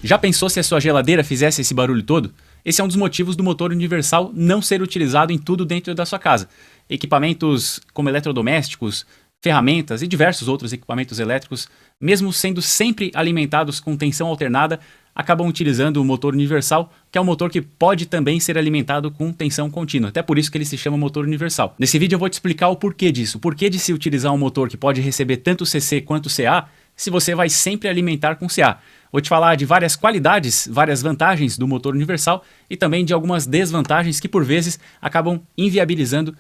Já pensou se a sua geladeira fizesse esse barulho todo? Esse é um dos motivos do motor universal não ser utilizado em tudo dentro da sua casa. Equipamentos como eletrodomésticos, ferramentas e diversos outros equipamentos elétricos, mesmo sendo sempre alimentados com tensão alternada, acabam utilizando o motor universal, que é um motor que pode também ser alimentado com tensão contínua. Até por isso que ele se chama motor universal. Nesse vídeo eu vou te explicar o porquê disso. O porquê de se utilizar um motor que pode receber tanto CC quanto CA, se você vai sempre alimentar com CA. Vou te falar de várias qualidades, várias vantagens do motor universal e também de algumas desvantagens que por vezes acabam inviabilizando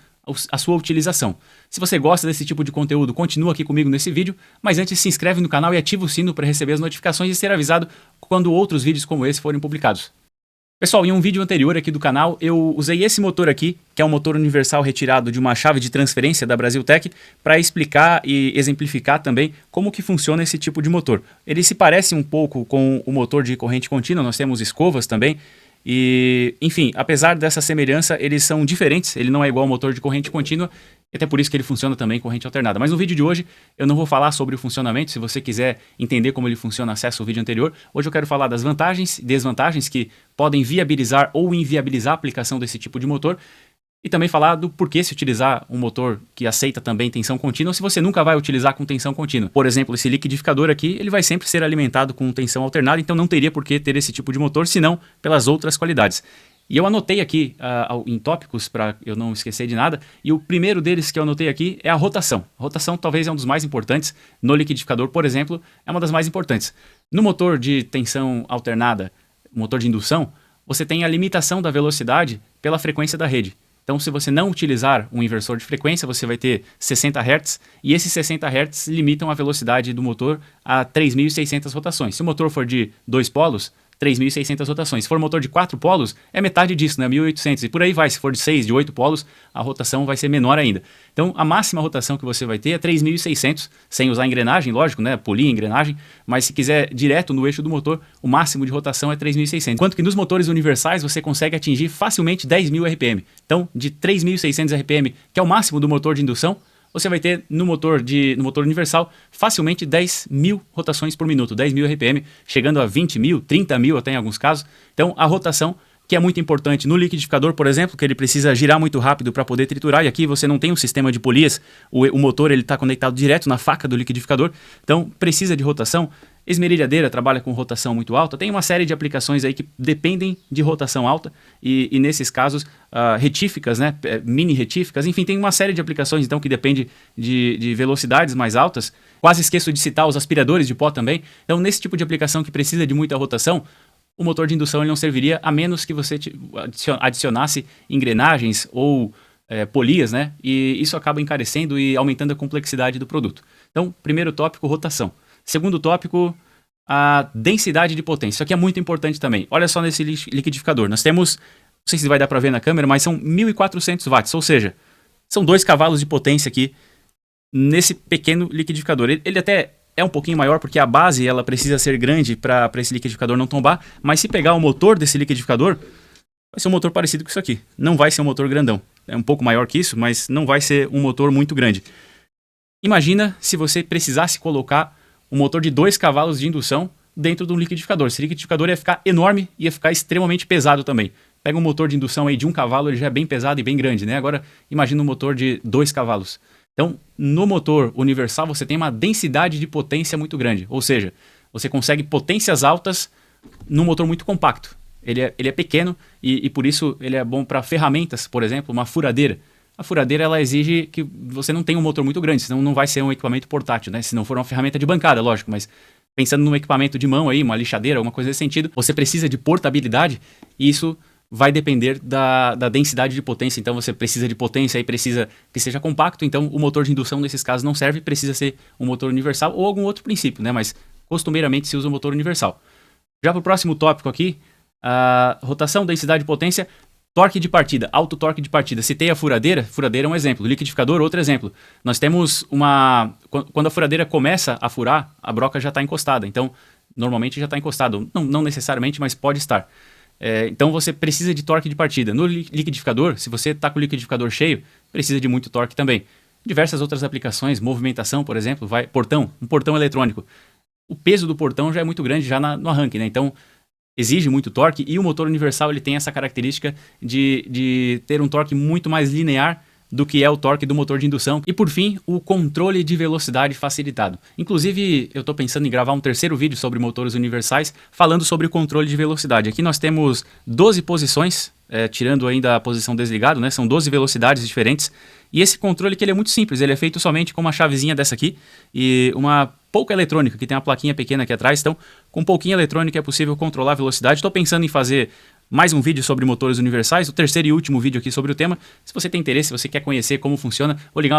a sua utilização. Se você gosta desse tipo de conteúdo, continua aqui comigo nesse vídeo, mas antes se inscreve no canal e ativa o sino para receber as notificações e ser avisado quando outros vídeos como esse forem publicados. Pessoal, em um vídeo anterior aqui do canal, eu usei esse motor aqui, que é um motor universal retirado de uma chave de transferência da Brasiltec, para explicar e exemplificar também como que funciona esse tipo de motor. Ele se parece um pouco com o motor de corrente contínua, nós temos escovas também, e, enfim, apesar dessa semelhança, eles são diferentes, ele não é igual ao motor de corrente contínua, até por isso que ele funciona também com corrente alternada. Mas no vídeo de hoje eu não vou falar sobre o funcionamento, se você quiser entender como ele funciona, acessa o vídeo anterior. Hoje eu quero falar das vantagens e desvantagens que podem viabilizar ou inviabilizar a aplicação desse tipo de motor. E também falar do porquê se utilizar um motor que aceita também tensão contínua se você nunca vai utilizar com tensão contínua. Por exemplo, esse liquidificador aqui, ele vai sempre ser alimentado com tensão alternada, então não teria por que ter esse tipo de motor, senão pelas outras qualidades. E eu anotei aqui em tópicos para eu não esquecer de nada, e o primeiro deles que eu anotei aqui é a rotação. A rotação talvez é um dos mais importantes, no liquidificador, por exemplo, é uma das mais importantes. No motor de tensão alternada, motor de indução, você tem a limitação da velocidade pela frequência da rede. Então, se você não utilizar um inversor de frequência, você vai ter 60 Hz, e esses 60 Hz limitam a velocidade do motor a 3.600 rotações. Se o motor for de 2 polos, 3.600 rotações. Se for motor de 4 polos, é metade disso, né? 1.800. E por aí vai. Se for de 6, de 8 polos, a rotação vai ser menor ainda. Então, a máxima rotação que você vai ter é 3.600, sem usar engrenagem, lógico, né? Polir a engrenagem. Mas se quiser direto no eixo do motor, o máximo de rotação é 3.600. Enquanto que nos motores universais, você consegue atingir facilmente 10.000 RPM. Então, de 3.600 RPM, que é o máximo do motor de indução, você vai ter no motor universal facilmente 10.000 rotações por minuto, 10.000 RPM, chegando a 20.000, 30.000 até em alguns casos. Então a rotação, que é muito importante no liquidificador, por exemplo, que ele precisa girar muito rápido para poder triturar, e aqui você não tem um sistema de polias, o motor está conectado direto na faca do liquidificador, então precisa de rotação. Esmerilhadeira trabalha com rotação muito alta, tem uma série de aplicações aí que dependem de rotação alta e nesses casos retíficas, né, mini retíficas, enfim, tem uma série de aplicações então que depende de velocidades mais altas. Quase esqueço de citar os aspiradores de pó também. Então nesse tipo de aplicação que precisa de muita rotação, o motor de indução ele não serviria a menos que você adicionasse engrenagens ou polias, né, e isso acaba encarecendo e aumentando a complexidade do produto. Então primeiro tópico, rotação. Segundo tópico, a densidade de potência. Isso aqui é muito importante também. Olha só nesse liquidificador. Nós temos, não sei se vai dar para ver na câmera, mas são 1.400 watts. Ou seja, são 2 cavalos de potência aqui nesse pequeno liquidificador. Ele até é um pouquinho maior porque a base ela precisa ser grande para esse liquidificador não tombar. Mas se pegar o motor desse liquidificador, vai ser um motor parecido com isso aqui. Não vai ser um motor grandão. É um pouco maior que isso, mas não vai ser um motor muito grande. Imagina se você precisasse colocar um motor de 2 cavalos de indução dentro de um liquidificador. Esse liquidificador ia ficar enorme e ia ficar extremamente pesado também. Pega um motor de indução aí de 1 cavalo, ele já é bem pesado e bem grande, né? Agora, imagina um motor de 2 cavalos. Então, no motor universal, você tem uma densidade de potência muito grande. Ou seja, você consegue potências altas num motor muito compacto. Ele é pequeno e por isso ele é bom para ferramentas, por exemplo, uma furadeira. A furadeira ela exige que você não tenha um motor muito grande, senão não vai ser um equipamento portátil, né? Se não for uma ferramenta de bancada, lógico, mas pensando num equipamento de mão aí, uma lixadeira, alguma coisa nesse sentido, você precisa de portabilidade e isso vai depender da densidade de potência. Então você precisa de potência e precisa que seja compacto, então o motor de indução nesses casos não serve, precisa ser um motor universal ou algum outro princípio, né? Mas costumeiramente se usa um motor universal. Já para o próximo tópico aqui, rotação, densidade de potência. Torque de partida, alto torque de partida. Citei a furadeira é um exemplo. Liquidificador, outro exemplo. Nós temos quando a furadeira começa a furar, a broca já está encostada. Então, normalmente já está encostado. Não necessariamente, mas pode estar. Então, você precisa de torque de partida. No liquidificador, se você está com o liquidificador cheio, precisa de muito torque também. Diversas outras aplicações, movimentação, por exemplo, um portão eletrônico. O peso do portão já é muito grande já no arranque, né? Então, exige muito torque, e o motor universal ele tem essa característica de ter um torque muito mais linear do que é o torque do motor de indução. E por fim, o controle de velocidade facilitado. Inclusive, eu estou pensando em gravar um terceiro vídeo sobre motores universais, falando sobre o controle de velocidade. Aqui nós temos 12 posições, tirando ainda a posição desligado, né? São 12 velocidades diferentes. E esse controle que ele é muito simples, ele é feito somente com uma chavezinha dessa aqui e uma pouca eletrônica, que tem uma plaquinha pequena aqui atrás. Então, com pouquinha eletrônica é possível controlar a velocidade. Estou pensando em fazer mais um vídeo sobre motores universais, o terceiro e último vídeo aqui sobre o tema. Se você tem interesse, se você quer conhecer como funciona,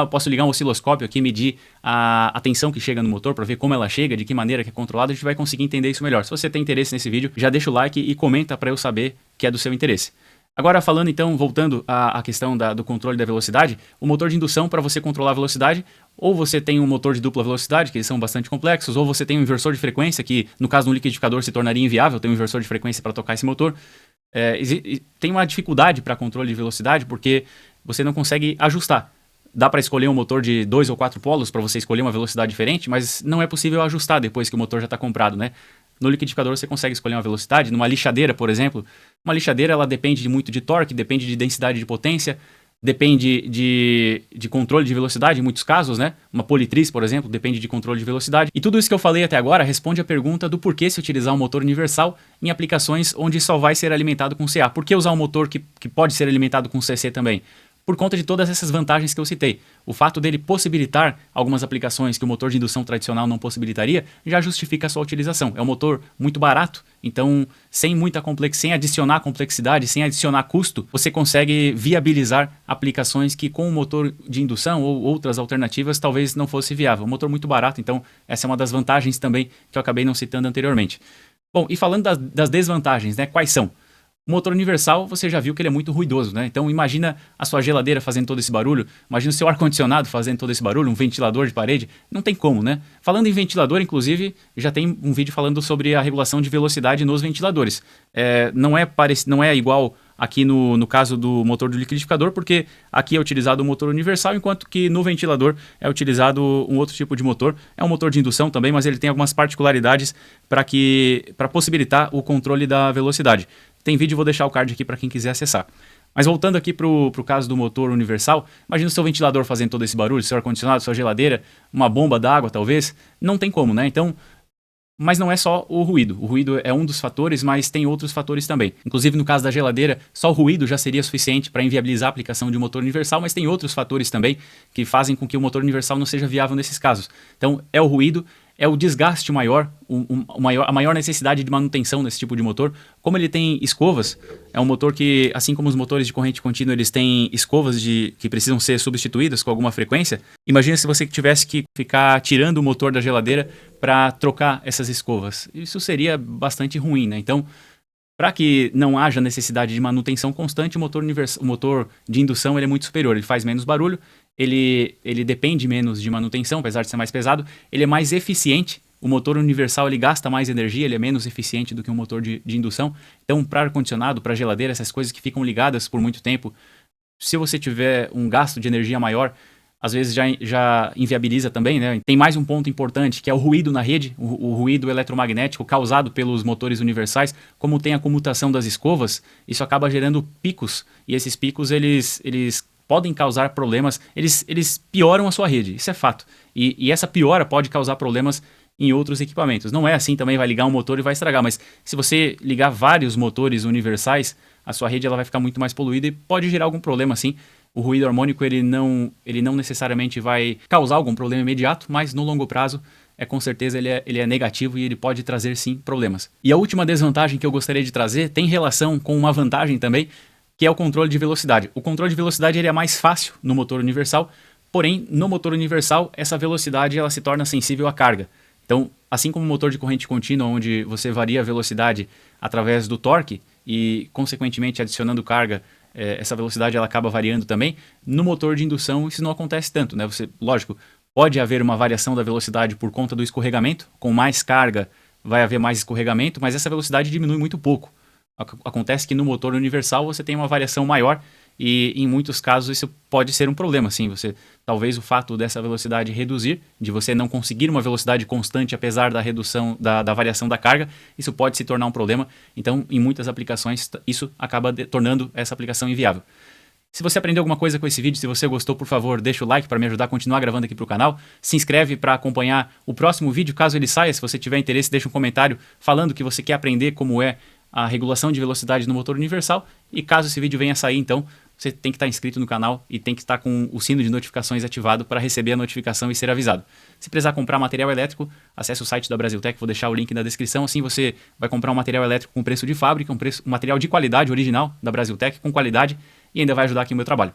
posso ligar um osciloscópio aqui, medir a tensão que chega no motor para ver como ela chega, de que maneira que é controlada, a gente vai conseguir entender isso melhor. Se você tem interesse nesse vídeo, já deixa o like e comenta para eu saber que é do seu interesse. Agora falando então, voltando à questão do controle da velocidade, o motor de indução, para você controlar a velocidade, ou você tem um motor de dupla velocidade, que eles são bastante complexos, ou você tem um inversor de frequência, que no caso de um liquidificador se tornaria inviável ter um inversor de frequência para tocar esse motor. Tem uma dificuldade para controle de velocidade, porque você não consegue ajustar. Dá para escolher um motor de 2 ou 4 polos para você escolher uma velocidade diferente, mas não é possível ajustar depois que o motor já está comprado, né? No liquidificador você consegue escolher uma velocidade. Numa lixadeira, por exemplo, uma lixadeira ela depende muito de torque, depende de densidade de potência, depende de controle de velocidade em muitos casos, né? Uma politriz, por exemplo, depende de controle de velocidade. E tudo isso que eu falei até agora responde à pergunta do porquê se utilizar um motor universal em aplicações onde só vai ser alimentado com CA. Por que usar um motor que pode ser alimentado com CC também? Por conta de todas essas vantagens que eu citei. O fato dele possibilitar algumas aplicações que o motor de indução tradicional não possibilitaria, já justifica a sua utilização. É um motor muito barato, então sem adicionar complexidade, sem adicionar custo, você consegue viabilizar aplicações que com o motor de indução ou outras alternativas talvez não fosse viável. Um motor muito barato, então essa é uma das vantagens também que eu acabei não citando anteriormente. Bom, e falando das desvantagens, né? Quais são? O motor universal, você já viu que ele é muito ruidoso, né? Então imagina a sua geladeira fazendo todo esse barulho, imagina o seu ar-condicionado fazendo todo esse barulho, um ventilador de parede, não tem como, né? Falando em ventilador, inclusive, já tem um vídeo falando sobre a regulação de velocidade nos ventiladores. Não é igual aqui no caso do motor do liquidificador, porque aqui é utilizado o motor universal, enquanto que no ventilador é utilizado um outro tipo de motor. É um motor de indução também, mas ele tem algumas particularidades para possibilitar o controle da velocidade. Tem vídeo, vou deixar o card aqui para quem quiser acessar. Mas voltando aqui para o caso do motor universal, imagina o seu ventilador fazendo todo esse barulho, seu ar-condicionado, sua geladeira, uma bomba d'água talvez, não tem como, né? Então, mas não é só o ruído. O ruído é um dos fatores, mas tem outros fatores também. Inclusive, no caso da geladeira, só o ruído já seria suficiente para inviabilizar a aplicação de um motor universal, mas tem outros fatores também que fazem com que o motor universal não seja viável nesses casos. Então, é o ruído, é o desgaste maior, a maior necessidade de manutenção nesse tipo de motor. Como ele tem escovas, é um motor que, assim como os motores de corrente contínua, eles têm escovas que precisam ser substituídas com alguma frequência. Imagina se você tivesse que ficar tirando o motor da geladeira para trocar essas escovas. Isso seria bastante ruim, né? Então, para que não haja necessidade de manutenção constante, o motor de indução ele é muito superior, ele faz menos barulho, ele depende menos de manutenção, apesar de ser mais pesado, ele é mais eficiente. O motor universal ele gasta mais energia, ele é menos eficiente do que um motor de indução. Então, para ar-condicionado, para geladeira, essas coisas que ficam ligadas por muito tempo, se você tiver um gasto de energia maior, às vezes já inviabiliza também, né? Tem mais um ponto importante, que é o ruído na rede, o ruído eletromagnético causado pelos motores universais. Como tem a comutação das escovas, isso acaba gerando picos, e esses picos eles podem causar problemas, eles pioram a sua rede, isso é fato. E essa piora pode causar problemas em outros equipamentos. Não é assim também, vai ligar um motor e vai estragar, mas se você ligar vários motores universais, a sua rede ela vai ficar muito mais poluída e pode gerar algum problema sim. O ruído harmônico ele não necessariamente vai causar algum problema imediato, mas no longo prazo, com certeza ele é negativo e ele pode trazer sim problemas. E a última desvantagem que eu gostaria de trazer tem relação com uma vantagem também, que é o controle de velocidade. O controle de velocidade ele é mais fácil no motor universal, porém no motor universal essa velocidade ela se torna sensível à carga. Então, assim como o motor de corrente contínua, onde você varia a velocidade através do torque e, consequentemente, adicionando carga, essa velocidade ela acaba variando também, no motor de indução isso não acontece tanto, né? Lógico, pode haver uma variação da velocidade por conta do escorregamento, com mais carga vai haver mais escorregamento, mas essa velocidade diminui muito pouco. Acontece que no motor universal você tem uma variação maior e em muitos casos isso pode ser um problema, sim. Talvez o fato dessa velocidade reduzir, de você não conseguir uma velocidade constante apesar da redução, da variação da carga, isso pode se tornar um problema. Então, em muitas aplicações, isso acaba tornando essa aplicação inviável. Se você aprendeu alguma coisa com esse vídeo, se você gostou, por favor, deixa o like para me ajudar a continuar gravando aqui para o canal. Se inscreve para acompanhar o próximo vídeo, caso ele saia. Se você tiver interesse, deixa um comentário falando que você quer aprender como é a regulação de velocidade no motor universal. E caso esse vídeo venha a sair, então, você tem que estar inscrito no canal e tem que estar com o sino de notificações ativado para receber a notificação e ser avisado. Se precisar comprar material elétrico, acesse o site da Brasiltec, vou deixar o link na descrição. Assim você vai comprar um material elétrico com preço de fábrica, um material de qualidade original da Brasiltec, com qualidade, e ainda vai ajudar aqui o meu trabalho.